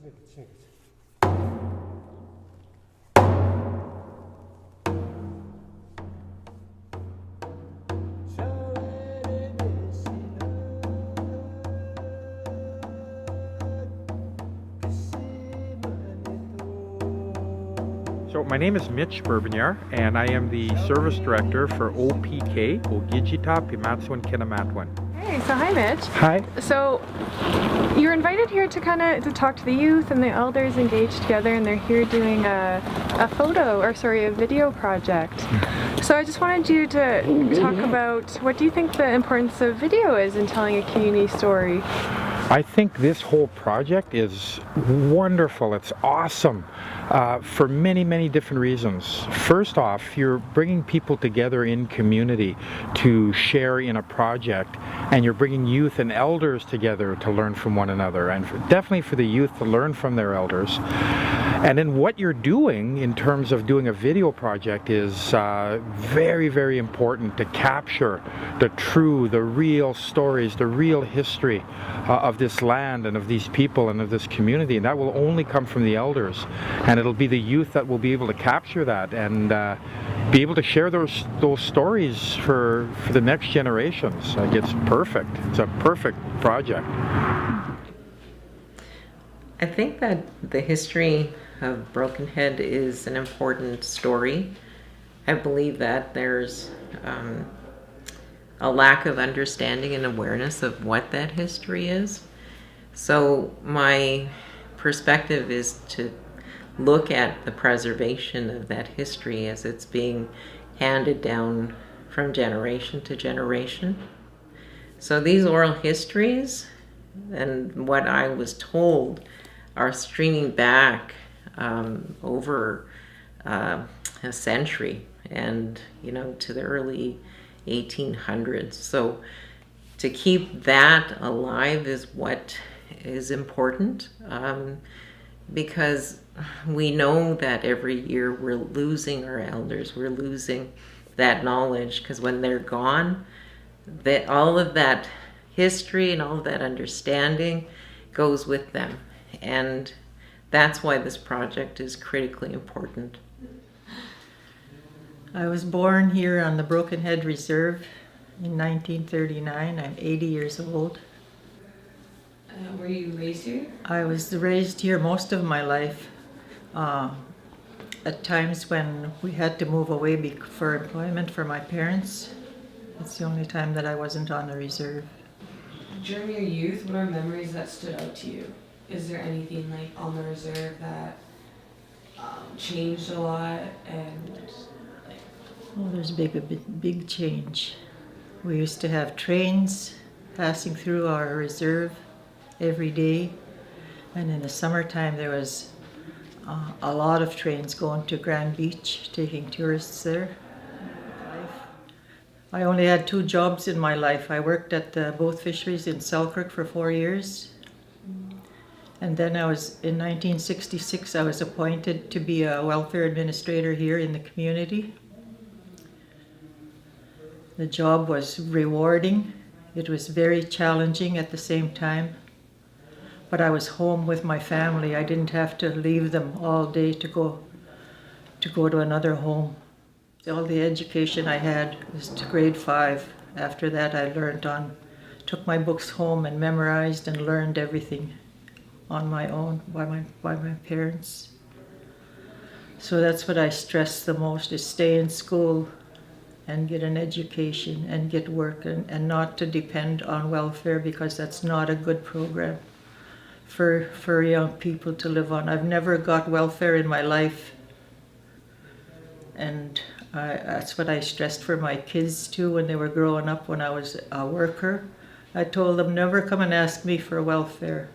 So my name is Mitch Bourbonniere, and I am the Service Director for OPK, Ogijita, Pimatsuan, Kinamatwan. Hey, so hi Mitch. Hi. So you're invited here to to talk to the youth and the elders engaged together, and they're here doing a video project. So I just wanted you to talk about, what do you think the importance of video is in telling a community story? I think this whole project is wonderful. It's awesome for many, many different reasons. First off, you're bringing people together in community to share in a project, and you're bringing youth and elders together to learn from one another, and definitely for the youth to learn from their elders. And then what you're doing in terms of doing a video project is very, very important to capture the real stories, the real history of this land and of these people and of this community. And that will only come from the elders. And it'll be the youth that will be able to capture that and be able to share those stories for the next generations. Like, it's perfect. It's a perfect project. I think that the history of Brokenhead is an important story. I believe that there's a lack of understanding and awareness of what that history is. So my perspective is to look at the preservation of that history as it's being handed down from generation to generation. So these oral histories and what I was told are streaming back over a century, and to the early 1800s. So to keep that alive is what is important, because we know that every year we're losing our elders, we're losing that knowledge, because when they're gone, all of that history and all of that understanding goes with them. And that's why this project is critically important. I was born here on the Brokenhead Reserve in 1939. I'm 80 years old. Were you raised here? I was raised here most of my life. At times when we had to move away for employment for my parents, it's the only time that I wasn't on the reserve. During your youth, what are memories that stood out to you? Is there anything like on the reserve that changed a lot, and Oh, there's a big change. We used to have trains passing through our reserve every day, and in the summertime there was a lot of trains going to Grand Beach, taking tourists there. I only had 2 jobs in my life. I worked at the boat fisheries in Selkirk for 4 years. And then in 1966, I was appointed to be a welfare administrator here in the community. The job was rewarding. It was very challenging at the same time. But I was home with my family. I didn't have to leave them all day to go to another home. All the education I had was to grade 5. After that, I took my books home and memorized and learned everything on my own by my parents. So that's what I stress the most, is stay in school and get an education and get work, and not to depend on welfare, because that's not a good program for young people to live on. I've never got welfare in my life, and that's what I stressed for my kids too when they were growing up. When I was a worker, I told them, never come and ask me for welfare,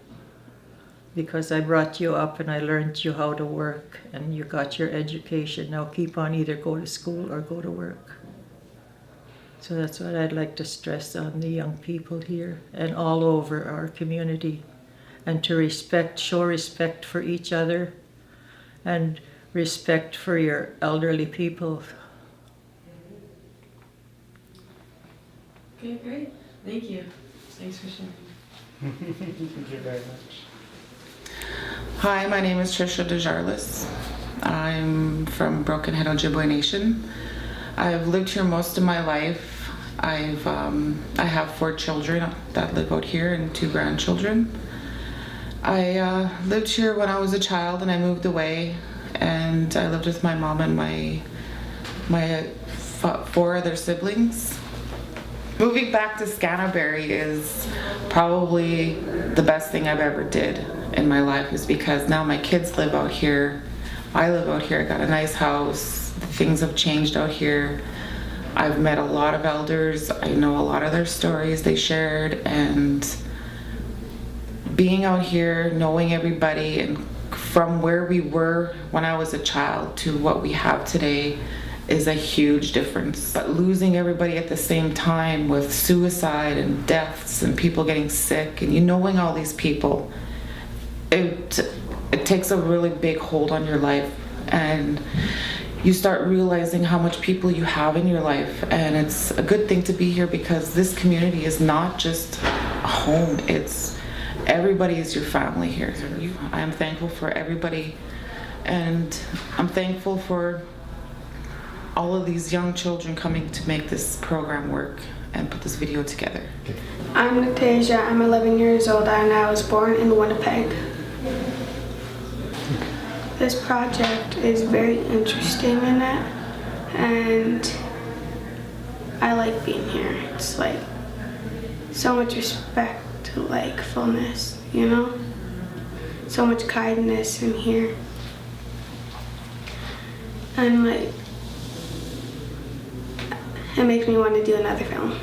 because I brought you up and I learned you how to work and you got your education. Now keep on, either go to school or go to work. So that's what I'd like to stress on the young people here and all over our community, and to show respect for each other and respect for your elderly people. Okay, great. Thank you. Thanks for sharing. Thank you very much. Hi, my name is Trisha DeJarlis. I'm from Brokenhead Ojibway Nation. I've lived here most of my life. I have 4 children that live out here and 2 grandchildren. I lived here when I was a child and I moved away, and I lived with my mom and my 4 other siblings. Moving back to Scanterbury is probably the best thing I've ever did in my life, is because now my kids live out here. I live out here. I got a nice house. Things have changed out here. I've met a lot of elders. I know a lot of their stories they shared, and being out here, knowing everybody, and from where we were when I was a child to what we have today is a huge difference. But losing everybody at the same time with suicide and deaths and people getting sick, and you knowing all these people, it takes a really big hold on your life, and you start realizing how much people you have in your life. And it's a good thing to be here, because this community is not just a home, it's everybody is your family here. I am thankful for everybody, and I'm thankful for all of these young children coming to make this program work and put this video together. I'm Natasia. I'm 11 years old and I was born in Winnipeg. This project is very interesting in it, and I like being here. It's like so much respect to like fullness, you know? So much kindness in here. And like, it makes me want to do another film.